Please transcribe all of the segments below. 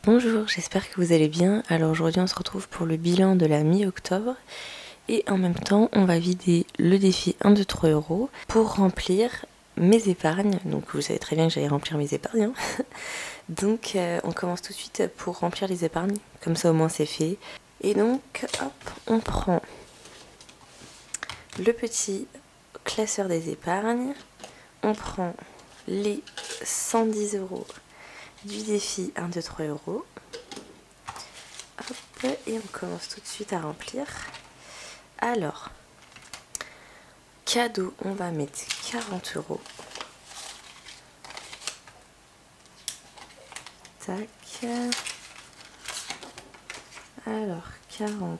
Bonjour, j'espère que vous allez bien. Alors aujourd'hui on se retrouve pour le bilan de la mi-octobre et en même temps on va vider le défi 1, 2, 3 euros pour remplir mes épargnes. Donc vous savez très bien que j'allais remplir mes épargnes. Hein. Donc on commence tout de suite pour remplir les épargnes, comme ça au moins c'est fait. Et donc hop, on prend le petit classeur des épargnes, on prend les 110 euros du défi 1, 2, 3 euros. Hop, et on commence tout de suite à remplir. Alors, cadeau, on va mettre 40 euros. Tac. Alors, 40.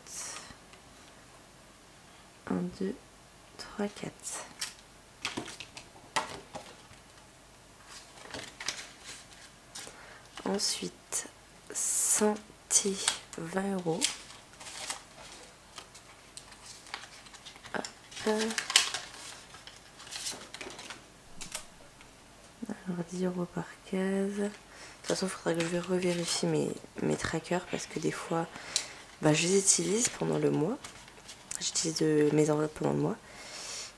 1, 2, 3, 4. Ensuite, santé, 20 euros. Hop. Alors, 10 euros par case. De toute façon, il faudra que je revérifie mes trackers parce que des fois, je les utilise pendant le mois. J'utilise mes enveloppes pendant le mois.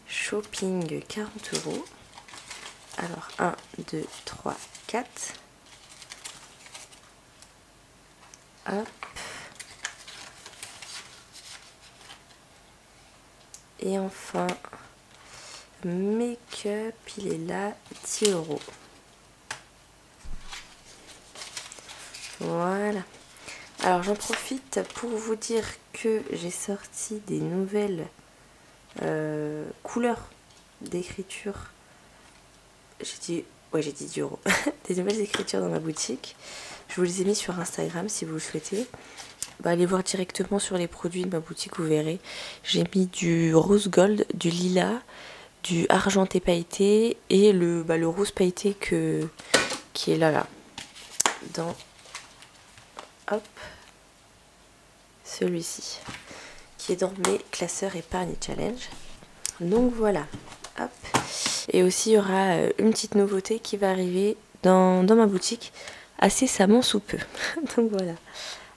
Shopping, 40 euros. Alors, 1, 2, 3, 4. Hop. Et enfin, make-up, il est là, 10 euros. Voilà. Alors j'en profite pour vous dire que j'ai sorti des nouvelles couleurs d'écriture. J'ai dit 10 euros. Des nouvelles écritures dans ma boutique. Je vous les ai mis sur Instagram si vous le souhaitez. Allez voir directement sur les produits de ma boutique, vous verrez. J'ai mis du rose gold, du lilas, du argenté pailleté et le rose pailleté qui est là. Dans celui-ci. Qui est dans mes classeurs épargne challenge. Donc voilà. Hop. Et aussi il y aura une petite nouveauté qui va arriver dans ma boutique incessamment sous peu. Donc voilà.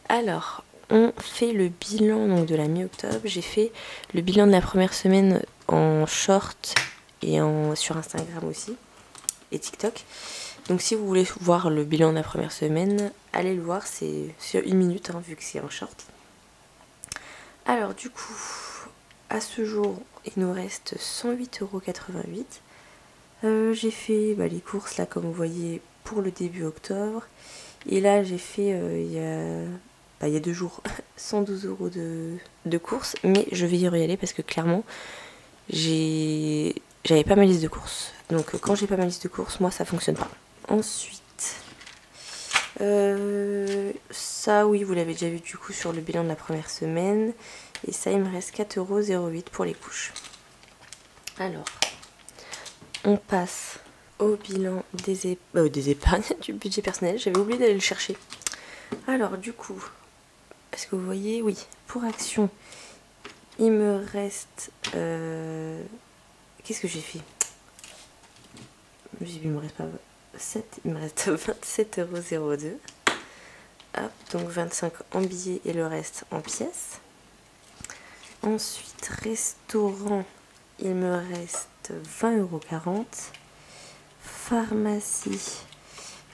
Alors, on fait le bilan donc, de la mi-octobre. J'ai fait le bilan de la première semaine en short et sur Instagram aussi et TikTok. Donc si vous voulez voir le bilan de la première semaine, allez le voir, c'est sur 1 minute hein, vu que c'est en short. Alors du coup, à ce jour, il nous reste 108,88 €. J'ai fait les courses là comme vous voyez pour le début octobre. Et là j'ai fait il y a 2 jours 112 € de courses, mais je vais y aller parce que clairement j'avais pas ma liste de courses. Donc quand j'ai pas ma liste de courses, moi ça fonctionne pas. Ensuite, ça oui vous l'avez déjà vu du coup sur le bilan de la première semaine. Et ça il me reste 4,08 € pour les couches. Alors, on passe au bilan des épargnes, du budget personnel. J'avais oublié d'aller le chercher. Alors du coup, est-ce que vous voyez? Oui, pour Action, il me reste... Qu'est-ce que j'ai fait? Il me reste pas 7, il me reste 27,02 €. Hop, donc 25 en billets et le reste en pièces. Ensuite, restaurant, il me reste 20,40 €. Pharmacie,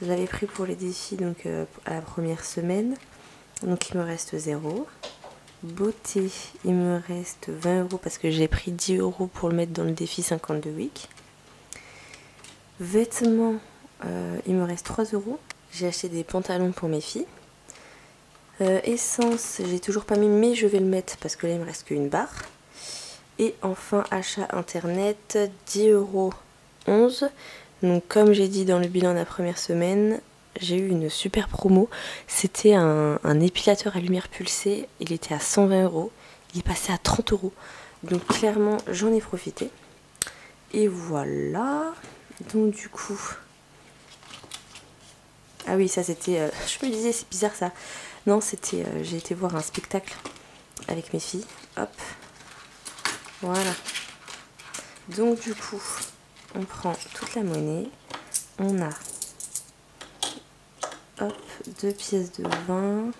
je l'avais pris pour les défis donc à la première semaine. Donc il me reste 0. Beauté, il me reste 20 € parce que j'ai pris 10 € pour le mettre dans le défi 52 weeks. Vêtements, il me reste 3 €. J'ai acheté des pantalons pour mes filles. Essence, j'ai toujours pas mis mais je vais le mettre parce que là il me reste qu'une barre. Et enfin achat internet, 10,11 €. Donc comme j'ai dit dans le bilan de la première semaine, j'ai eu une super promo. C'était un épilateur à lumière pulsée, il était à 120 €. Il est passé à 30 €. Donc clairement j'en ai profité. Et voilà. Donc du coup... Ah oui ça c'était... je me disais c'est bizarre ça. Non c'était... j'ai été voir un spectacle avec mes filles. Hop. Voilà. Donc du coup... On prend toute la monnaie, on a hop, 2 pièces de 20,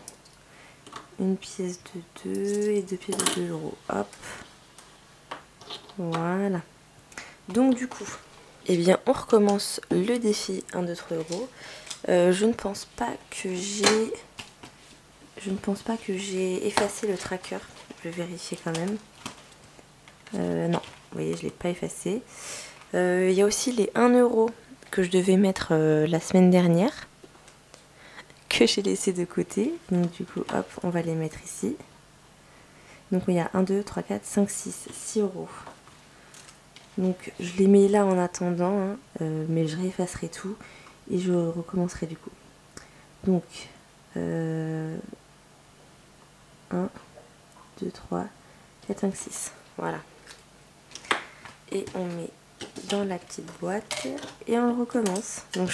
une pièce de 2 et 2 pièces de 2 euros. Hop, voilà. Donc du coup, eh bien on recommence le défi 1, 2, 3 euros. Je ne pense pas que j'ai effacé le tracker. Je vais vérifier quand même. Non, vous voyez, je ne l'ai pas effacé. Il y a aussi les 1 euro que je devais mettre la semaine dernière, que j'ai laissé de côté. Donc du coup, hop, on va les mettre ici. Donc il y a 1, 2, 3, 4, 5, 6 euros. Donc je les mets là en attendant, hein, mais je réeffacerai tout et je recommencerai du coup. Donc 1, 2, 3, 4, 5, 6. Voilà. Et on met dans la petite boîte et on le recommence. Donc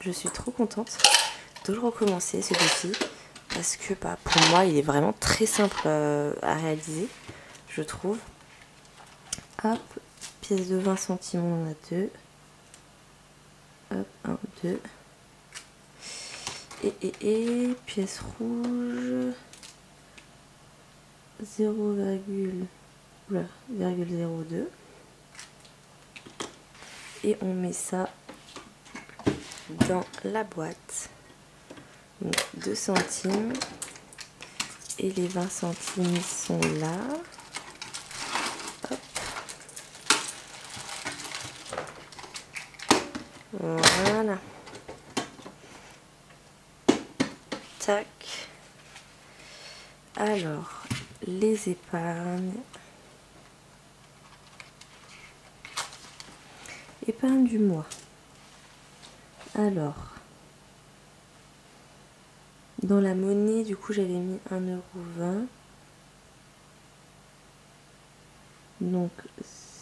je suis trop contente de le recommencer ce défi parce que bah, pour moi il est vraiment très simple à réaliser, je trouve. Hop, pièce de 20 centimes, on en a 2. Hop, 1, 2. Et pièce rouge 0,02. Et on met ça dans la boîte. Donc 2 centimes. Et les 20 centimes sont là. Hop. Voilà. Tac. Alors, les épargnes. Épargne du mois. Alors, dans la monnaie, du coup, j'avais mis 1,20 €. Donc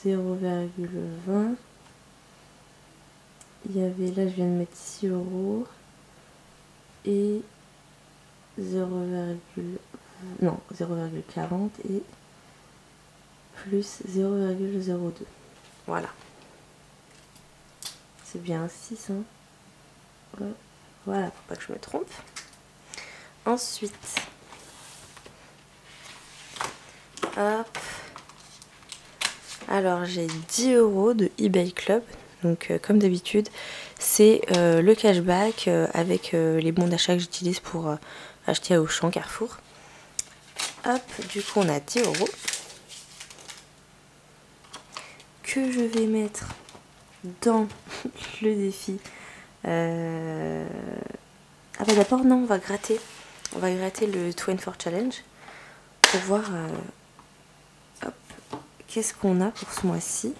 0,20. Il y avait là, je viens de mettre 6 euros et 0,40 et plus 0,02. Voilà. C'est bien 6, hein. Voilà, pour pas que je me trompe. Ensuite, hop. Alors j'ai 10 euros de eBay Club. Donc comme d'habitude, c'est le cashback avec les bons d'achat que j'utilise pour acheter à Auchan, Carrefour. Hop, du coup on a 10 euros que je vais mettre dans le défi. Ah bah d'abord non, on va gratter le 24 Challenge pour voir qu'est-ce qu'on a pour ce mois-ci.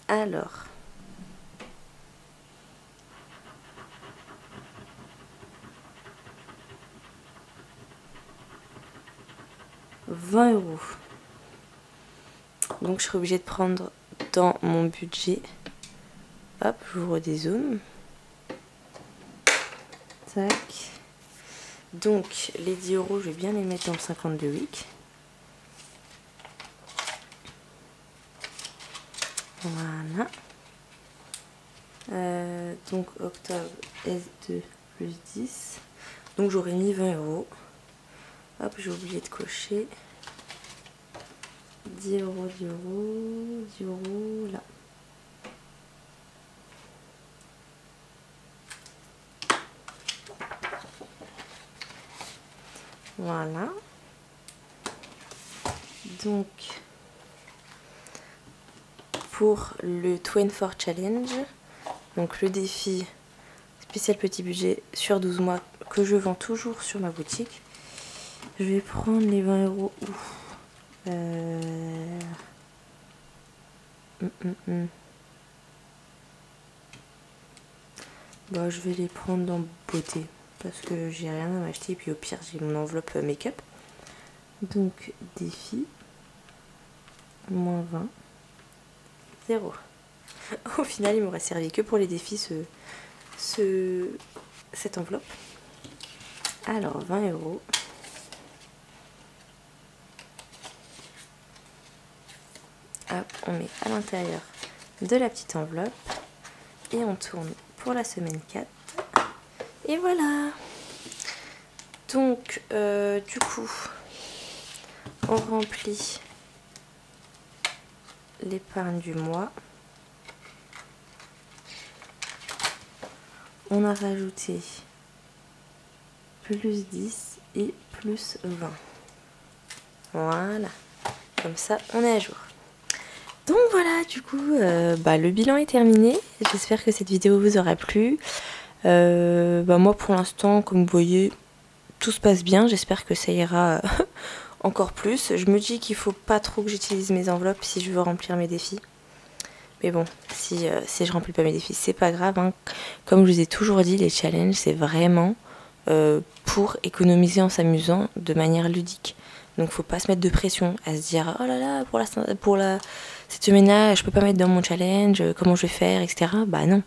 Alors, €20. Donc je serai obligée de prendre dans mon budget. Hop, j'ouvre des zooms. Tac. Donc les 10 euros, je vais bien les mettre dans le 52 week. Voilà. Donc octobre S2 plus 10. Donc j'aurais mis 20 euros. Hop, j'ai oublié de cocher. 10 euros, 10 euros, 10 euros là. Voilà. Donc pour le 24 Challenge, donc le défi spécial petit budget sur 12 mois que je vends toujours sur ma boutique, je vais prendre les 20 euros où Bah, je vais les prendre dans beauté parce que j'ai rien à m'acheter et puis au pire j'ai mon enveloppe make-up. Donc défi moins 20 0. Au final il m'aurait servi que pour les défis cette enveloppe. Alors 20 euros. Hop, on met à l'intérieur de la petite enveloppe et on tourne pour la semaine 4. Et voilà. Donc du coup on remplit l'épargne du mois. On a rajouté plus 10 et plus 20. Voilà, comme ça on est à jour. Donc voilà, du coup le bilan est terminé. J'espère que cette vidéo vous aura plu. Moi pour l'instant, comme vous voyez, tout se passe bien. J'espère que ça ira encore plus. Je me dis qu'il faut pas trop que j'utilise mes enveloppes si je veux remplir mes défis. Mais bon, si je remplis pas mes défis, c'est pas grave, hein. Comme je vous ai toujours dit, les challenges, c'est vraiment pour économiser en s'amusant de manière ludique. Donc faut pas se mettre de pression à se dire oh là là, cette semaine-là, je peux pas mettre dans mon challenge, comment je vais faire, etc. Bah non,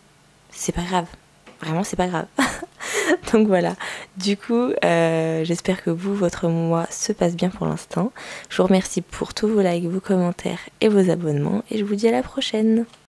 c'est pas grave. Vraiment, c'est pas grave. Donc voilà, du coup, j'espère que votre mois se passe bien pour l'instant. Je vous remercie pour tous vos likes, vos commentaires et vos abonnements. Et je vous dis à la prochaine.